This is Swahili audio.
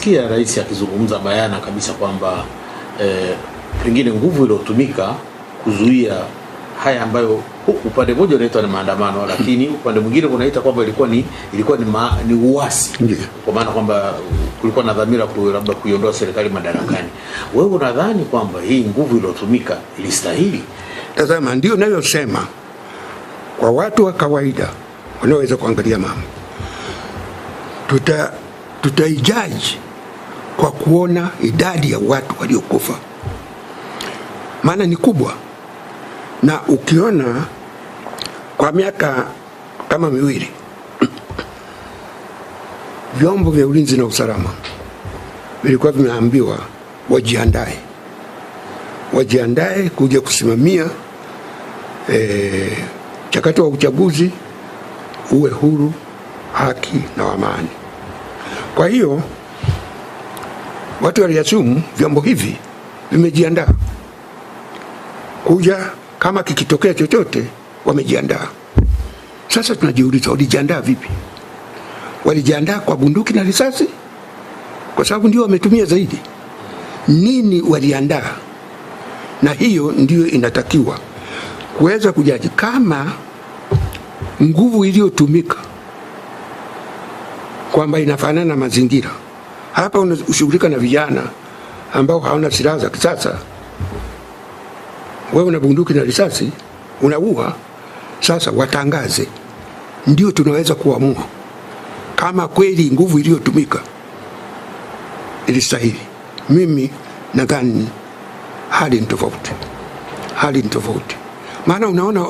Tumemsikia rais akizungumza bayana kabisa kwamba pengine nguvu iliyotumika kuzuia haya ambayo upande mmoja unaitwa ni maandamano, lakini upande mwingine unaita kwamba ilikuwa ni uasi, kwa maana kwamba kulikuwa na dhamira labda kuiondoa serikali madarakani. Wewe unadhani kwamba hii nguvu iliyotumika ilistahili? Tazama, ndio ninayosema kwa watu wa kawaida wanaweza kuangalia mambo, tutaijaji kwa kuona idadi ya watu waliokufa, maana ni kubwa. Na ukiona kwa miaka kama miwili vyombo vya ulinzi na usalama vilikuwa vimeambiwa wajiandae kuja kusimamia mchakato wa uchaguzi uwe huru, haki na amani. Kwa hiyo watu waliasumu vyombo hivi vimejiandaa kuja, kama kikitokea chochote wamejiandaa. Sasa tunajiuliza, walijiandaa vipi? Walijiandaa kwa bunduki na risasi, kwa sababu ndio wametumia zaidi. Nini waliandaa? Na hiyo ndio inatakiwa kuweza kujaji kama nguvu iliyotumika kwamba inafanana na mazingira. Hapa unashughulika na vijana ambao hawana silaha za kisasa, wewe una bunduki na risasi unaua. Sasa watangaze, ndio tunaweza kuamua kama kweli nguvu iliyotumika ilistahili. Mimi nadhani hali ni tofauti, maana unaona